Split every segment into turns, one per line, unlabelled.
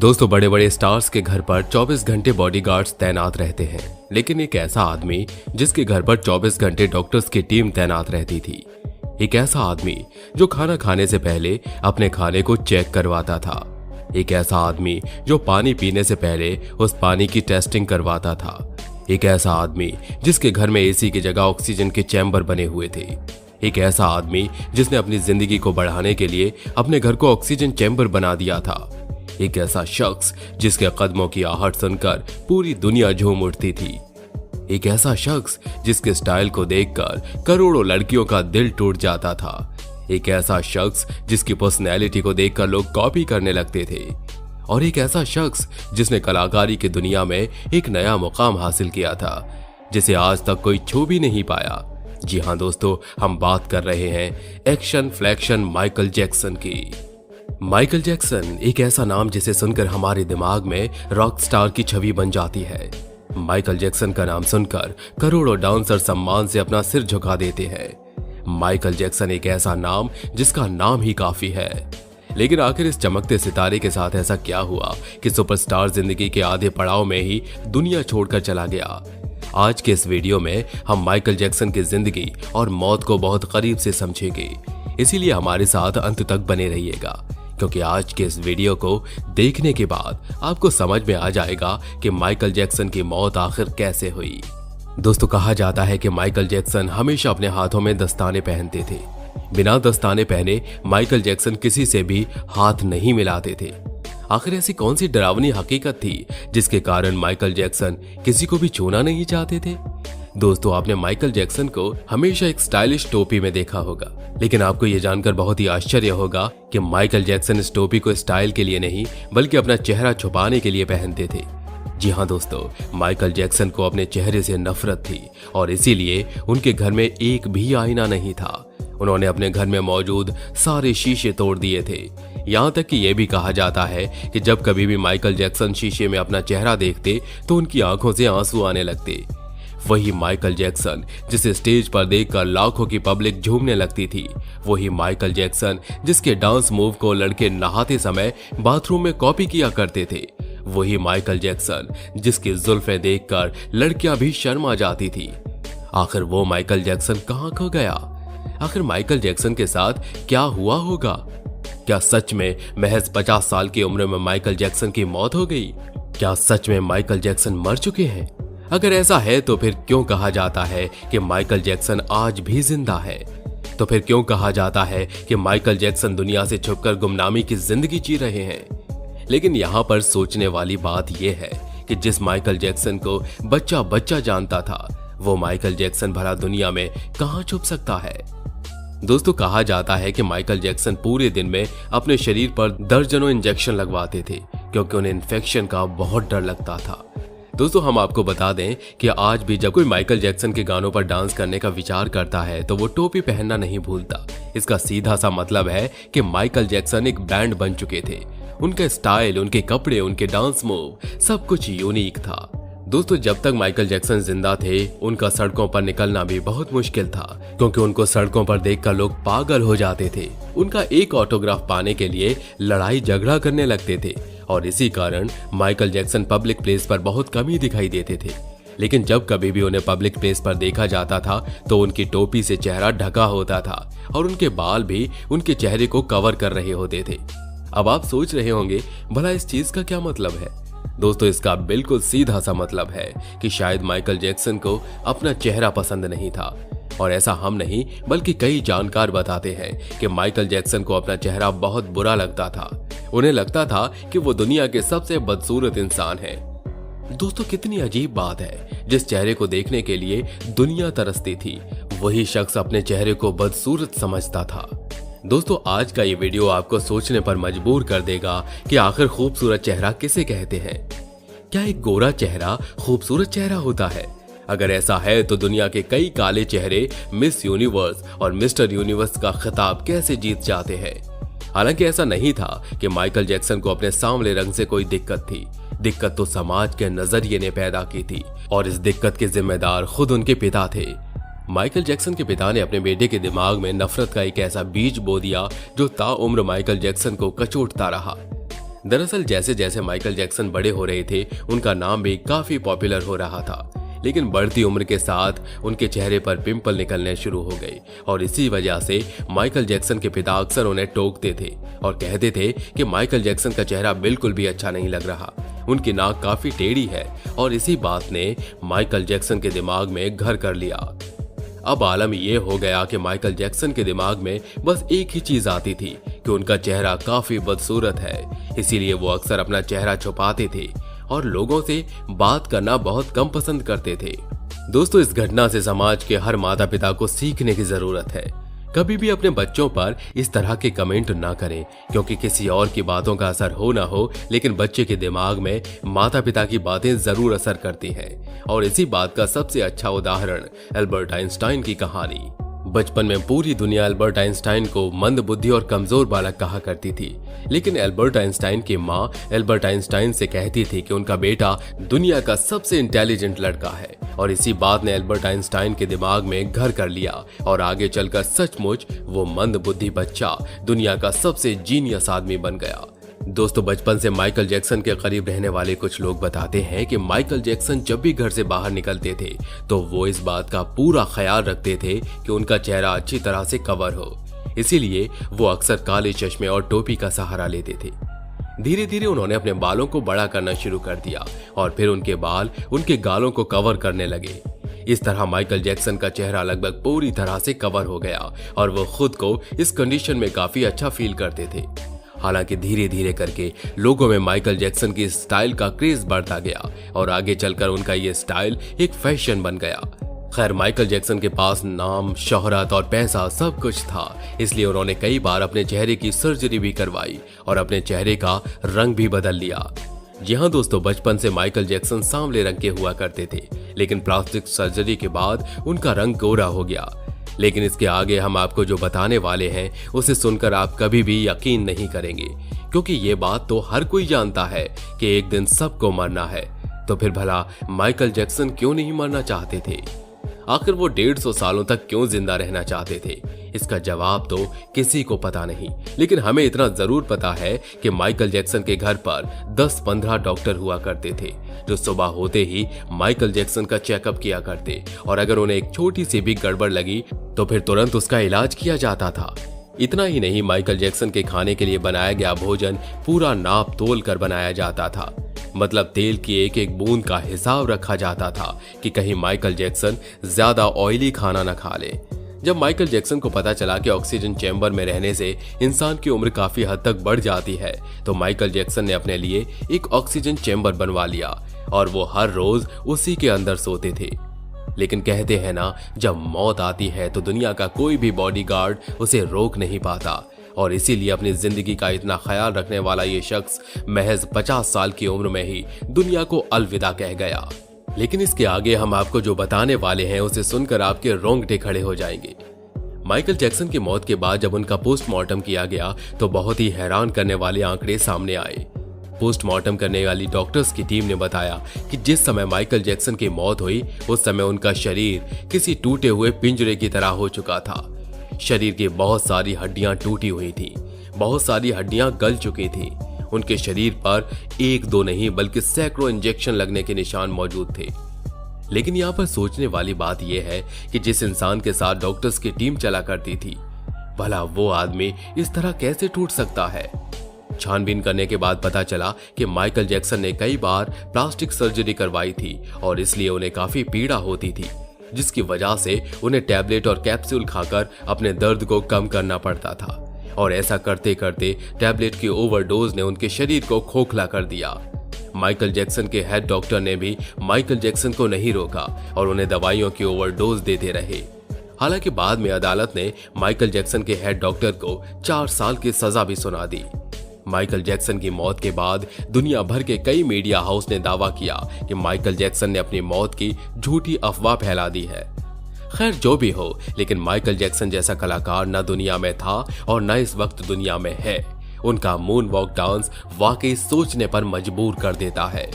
दोस्तों, बड़े बड़े स्टार्स के घर पर 24 घंटे बॉडीगार्ड्स तैनात रहते हैं, लेकिन एक ऐसा आदमी जिसके घर पर 24 घंटे डॉक्टर्स की टीम तैनात रहती थी। एक ऐसा आदमी जो खाना खाने से पहले अपने खाने को चेक करवाता था। एक ऐसा आदमी जो पानी पीने से पहले उस पानी की टेस्टिंग करवाता था। एक ऐसा आदमी जिसके घर में एसी की जगह ऑक्सीजन के चैम्बर बने हुए थे। एक ऐसा आदमी जिसने अपनी जिंदगी को बढ़ाने के लिए अपने घर को ऑक्सीजन चैम्बर बना दिया था। एक ऐसा शख्स जिसके कदमों की आहट सुनकर पूरी दुनिया झूम उठती थी। एक ऐसा शख्स जिसके स्टाइल को देखकर करोड़ों लड़कियों का दिल टूट जाता था। एक ऐसा शख्स जिसकी पर्सनैलिटी को देखकर लोग कॉपी करने लगते थे। और एक ऐसा शख्स जिसने कलाकारी की दुनिया में एक नया मुकाम हासिल किया था, जिसे आज तक कोई छू भी नहीं पाया। जी हाँ दोस्तों, हम बात कर रहे हैं एक्शन फ्लैक्शन माइकल जैक्सन की। माइकल जैक्सन एक ऐसा नाम जिसे सुनकर हमारे दिमाग में रॉक स्टार की छवि बन जाती है। माइकल जैक्सन का नाम सुनकर करोड़ों डांसर सम्मान से अपना सिर झुका देते हैं। माइकल जैक्सन एक ऐसा नाम जिसका नाम ही काफी है। लेकिन आखिर इस चमकते सितारे के साथ ऐसा क्या हुआ कि सुपरस्टार जिंदगी के आधे पड़ाव में ही दुनिया छोड़कर चला गया? आज के इस वीडियो में हम माइकल जैक्सन की जिंदगी और मौत को बहुत करीब से समझेंगे, इसीलिए हमारे साथ अंत तक बने रहिएगा, क्योंकि आज के इस वीडियो को देखने के बाद आपको समझ में आ जाएगा कि माइकल जैक्सन की मौत आखिर कैसे हुई। दोस्तों, कहा जाता है कि माइकल जैक्सन हमेशा अपने हाथों में दस्ताने पहनते थे। बिना दस्ताने पहने माइकल जैक्सन किसी से भी हाथ नहीं मिलाते थे। आखिर ऐसी कौन सी डरावनी हकीकत थी जिसके कारण माइकल जैक्सन किसी को भी छूना नहीं चाहते थे? दोस्तों, आपने माइकल जैक्सन को हमेशा एक स्टाइलिश टोपी में देखा होगा, लेकिन आपको यह जानकर बहुत ही आश्चर्य होगा कि माइकल जैक्सन इस टोपी को स्टाइल के लिए नहीं बल्कि अपना चेहरा छुपाने के लिए पहनते थे। जी हाँ दोस्तों, माइकल जैक्सन को अपने चेहरे से नफरत थी और इसीलिए उनके घर में एक भी आईना नहीं था। उन्होंने अपने घर में मौजूद सारे शीशे तोड़ दिए थे। यहाँ तक कि यह भी कहा जाता है कि जब कभी भी माइकल जैक्सन शीशे में अपना चेहरा देखते तो उनकी आंखों से आंसू आने लगते। वही माइकल जैक्सन जिसे स्टेज पर देखकर लाखों की पब्लिक झूमने लगती थी, वही माइकल जैक्सन जिसके डांस मूव को लड़के नहाते समय बाथरूम में कॉपी किया करते थे, वही माइकल जैक्सन जिसकी जुल्फें देखकर लड़कियां भी शर्मा जाती थी। आखिर वो माइकल जैक्सन कहाँ खो गया? आखिर माइकल जैक्सन के साथ क्या हुआ होगा? क्या सच में महज 50 साल की उम्र में माइकल जैक्सन की मौत हो गई? क्या सच में माइकल जैक्सन मर चुके हैं? अगर ऐसा है तो फिर क्यों कहा जाता है कि माइकल जैक्सन आज भी जिंदा है? तो फिर क्यों कहा जाता है कि माइकल जैक्सन दुनिया से छुपकर गुमनामी की जिंदगी जी रहे हैं? लेकिन यहाँ पर सोचने वाली बात यह है कि जिस माइकल जैक्सन को बच्चा बच्चा जानता था, वो माइकल जैक्सन भला दुनिया में कहाँ छुप सकता है? दोस्तों, कहा जाता है कि माइकल जैक्सन पूरे दिन में अपने शरीर पर दर्जनों इंजेक्शन लगवाते थे क्योंकि उन्हें इन्फेक्शन का बहुत डर लगता था। दोस्तों, हम आपको बता दें कि आज भी जब कोई माइकल जैक्सन के गानों पर डांस करने का विचार करता है तो वो टोपी पहनना नहीं भूलता। इसका सीधा सा मतलब है कि माइकल जैक्सन एक ब्रांड बन चुके थे। उनका स्टाइल, उनके कपड़े, उनके डांस मूव सब कुछ यूनिक था। दोस्तों, जब तक माइकल जैक्सन जिंदा थे उनका सड़कों पर निकलना भी बहुत मुश्किल था, क्योंकि उनको सड़कों पर देखकर लोग पागल हो जाते थे। उनका एक ऑटोग्राफ पाने के लिए लड़ाई झगड़ा करने लगते थे और इसी कारण माइकल जैक्सन पब्लिक प्लेस पर बहुत कम ही दिखाई देते थे। लेकिन जब कभी भी उन्हें पब्लिक प्लेस पर देखा जाता था तो उनकी टोपी से चेहरा ढका होता था और उनके बाल भी उनके चेहरे को कवर कर रहे होते थे। अब आप सोच रहे होंगे, भला इस चीज का क्या मतलब है? दोस्तों, इसका बिल्कुल सीधा सा मतलब है कि शायद माइकल जैक्सन को अपना चेहरा पसंद नहीं था। और ऐसा हम नहीं बल्कि कई जानकार बताते हैं कि माइकल जैक्सन को अपना चेहरा बहुत बुरा लगता था। उन्हें लगता था कि वो दुनिया के सबसे बदसूरत इंसान है। दोस्तों, कितनी अजीब बात है, जिस चेहरे को देखने के लिए दुनिया तरसती थी वही शख्स अपने चेहरे को बदसूरत समझता था। दोस्तों, आज का ये वीडियो आपको सोचने पर मजबूर कर देगा कि आखिर खूबसूरत चेहरा किसे कहते हैं। क्या एक गोरा चेहरा खूबसूरत चेहरा होता है? अगर ऐसा है तो दुनिया के कई काले चेहरे मिस यूनिवर्स और मिस्टर यूनिवर्स का खिताब कैसे जीत जाते हैं? हालांकि ऐसा नहीं था कि माइकल जैक्सन को अपने सांवले रंग से कोई दिक्कत थी। दिक्कत तो समाज के नजरिए ने पैदा की थी और इस दिक्कत के जिम्मेदार खुद उनके पिता थे। माइकल जैक्सन के पिता ने अपने बेटे के दिमाग में नफरत का एक ऐसा बीज बो दिया जो ताउम्र माइकल जैक्सन को कचोटता रहा। दरअसल जैसे जैसे माइकल जैक्सन बड़े हो रहे थे उनका नाम भी काफी पॉपुलर हो रहा था, लेकिन बढ़ती उम्र के साथ उनके चेहरे पर पिंपल निकलने शुरू हो गए और इसी वजह से माइकल जैक्सन के पिता अक्सर उन्हें टोकते थे और कहते थे कि माइकल जैक्सन का चेहरा बिल्कुल भी अच्छा नहीं लग रहा, उनकी नाक काफी टेढ़ी है। और इसी बात ने माइकल जैक्सन के दिमाग में घर कर लिया। अब आलम यह हो गया कि माइकल जैक्सन के दिमाग में बस एक ही चीज आती थी कि उनका चेहरा काफी बदसूरत है, इसीलिए वो अक्सर अपना चेहरा छुपाते थे और लोगों से बात करना बहुत कम पसंद करते थे। दोस्तों, इस घटना से समाज के हर माता पिता को सीखने की जरूरत है। कभी भी अपने बच्चों पर इस तरह के कमेंट ना करें, क्योंकि किसी और की बातों का असर हो ना हो, लेकिन बच्चे के दिमाग में माता पिता की बातें जरूर असर करती हैं। और इसी बात का सबसे अच्छा उदाहरण एल्बर्ट आइंस्टाइन की कहानी। बचपन में पूरी दुनिया एल्बर्ट आइंस्टाइन को मंद बुद्धि और कमजोर बालक कहा करती थी, लेकिन एल्बर्ट आइंस्टाइन की माँ एल्बर्ट आइंस्टाइन से कहती थी कि उनका बेटा दुनिया का सबसे इंटेलिजेंट लड़का है। और इसी बात ने एल्बर्ट आइंस्टाइन के दिमाग में घर कर लिया और आगे चलकर सचमुच वो मंद बुद्धि बच्चा दुनिया का सबसे जीनियस आदमी बन गया। दोस्तों, बचपन से माइकल जैक्सन के करीब रहने वाले कुछ लोग बताते हैं कि माइकल जैक्सन जब भी घर से बाहर निकलते थे तो वो इस बात का पूरा ख्याल रखते थे कि उनका चेहरा अच्छी तरह से कवर हो, इसीलिए वो अक्सर काले चश्मे और टोपी का सहारा लेते थे। धीरे धीरे उन्होंने अपने बालों को बड़ा करना शुरू कर दिया और फिर उनके बाल उनके गालों को कवर करने लगे। इस तरह माइकल जैक्सन का चेहरा लगभग पूरी तरह से कवर हो गया और वो खुद को इस कंडीशन में काफी अच्छा फील करते थे। हालांकि धीरे धीरे करके लोगों में माइकल जैक्सन की स्टाइल का क्रेज बढ़ता गया और आगे चलकर उनका ये स्टाइल एक फैशन बन गया। खैर, माइकल जैक्सन के पास नाम, शोहरत और पैसा सब कुछ था, इसलिए उन्होंने कई बार अपने चेहरे की सर्जरी भी करवाई और अपने चेहरे का रंग भी बदल लिया। जी हाँ दोस्तों, बचपन से माइकल जैक्सन सांवले रंग के हुआ करते थे, लेकिन प्लास्टिक सर्जरी के बाद उनका रंग गोरा हो गया। लेकिन इसके आगे हम आपको जो बताने वाले हैं उसे सुनकर आप कभी भी यकीन नहीं करेंगे, क्योंकि ये बात तो हर कोई जानता है कि एक दिन सबको मरना है। तो फिर भला माइकल जैक्सन क्यों नहीं मरना चाहते थे? आखिर वो 150 सालों तक क्यों जिंदा रहना चाहते थे? इसका जवाब तो किसी को पता नहीं, लेकिन हमें इतना जरूर पता है कि माइकल जैक्सन के घर पर 10-15 डॉक्टर हुआ करते थे, जो सुबह होते ही माइकल जैक्सन का चेकअप किया करते और अगर उन्हें एक छोटी सी भी गड़बड़ लगी तो फिर तुरंत उसका इलाज किया जाता था। इतना ही नहीं, माइकल जैक्सन के खाने के लिए बनाया गया भोजन पूरा नाप तोल कर बनाया जाता था, मतलब तेल की एक एक बूंद का हिसाब रखा जाता था कि कहीं माइकल जैक्सन ज्यादा ऑयली खाना न खा ले। जब माइकल जैक्सन को पता चला कि ऑक्सीजन चैम्बर में रहने से इंसान की उम्र काफी हद तक बढ़ जाती है, तो माइकल जैक्सन ने अपने लिए एक ऑक्सीजन चैम्बर बनवा लिया और वो हर रोज उसी के अंदर सोते थे। लेकिन कहते हैं ना, जब मौत आती है तो दुनिया का कोई भी बॉडीगार्ड उसे रोक नहीं पाता, और इसीलिए अपनी जिंदगी का इतना ख्याल रखने वाला ये शख्स महज 50 साल की उम्र में ही दुनिया को अलविदा कह गया। लेकिन इसके आगे हम आपको जो बताने वाले हैं उसे सुनकर आपके रोंगटे खड़े हो जाएंगे। माइकल जैक्सन की मौत के बाद जब उनका पोस्टमार्टम किया गया तो बहुत ही हैरान करने वाले आंकड़े सामने आए। पोस्टमार्टम करने वाली डॉक्टर्स की टीम ने बताया कि जिस समय माइकल जैक्सन की मौत हुई उस समय उनका शरीर किसी टूटे हुए पिंजरे की तरह हो चुका था। शरीर की बहुत सारी हड्डियां टूटी हुई थी, बहुत सारी हड्डियां गल चुकी थी। उनके शरीर पर एक दो नहीं बल्कि सैकड़ों इंजेक्शन लगने के निशान मौजूद थे। लेकिन यहाँ पर सोचने वाली बात यह है कि जिस इंसान के साथ डॉक्टर्स की टीम चला करती थी, भला वो आदमी इस तरह कैसे टूट सकता है? छानबीन करने के बाद पता चला कि माइकल जैक्सन ने कई बार प्लास्टिक सर्जरी करवाई थी और इसलिए उन्हें काफी पीड़ा होती थी, जिसकी वजह से उन्हें टैबलेट और कैप्सूल खाकर अपने दर्द को कम करना पड़ता था। और ऐसा करते करते टैबलेट की ओवरडोज ने उनके शरीर को खोखला कर दिया। माइकल जैक्सन के हेड डॉक्टर ने भी माइकल जैक्सन को नहीं रोका और उन्हें दवाइयों की ओवरडोज देते रहे। हालांकि बाद में अदालत ने माइकल जैक्सन के हेड डॉक्टर को 4 साल की सजा भी सुना दी। माइकल जैक्सन की मौत के बाद दुनिया भर के कई मीडिया हाउस ने दावा किया कि माइकल जैक्सन ने अपनी मौत की झूठी अफवाह फैला दी है। खैर, जो भी हो, लेकिन माइकल जैक्सन जैसा कलाकार न दुनिया में था और न इस वक्त दुनिया में है। उनका मून वॉक डांस वाकई सोचने पर मजबूर कर देता है।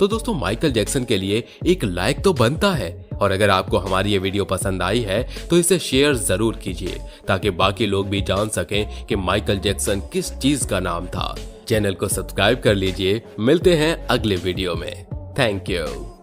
तो दोस्तों, माइकल जैक्सन के लिए एक लाइक तो बनता है, और अगर आपको हमारी ये वीडियो पसंद आई है तो इसे शेयर जरूर कीजिए ताकि बाकी लोग भी जान सकें कि माइकल जैक्सन किस चीज का नाम था। चैनल को सब्सक्राइब कर लीजिए। मिलते हैं अगले वीडियो में। Thank you.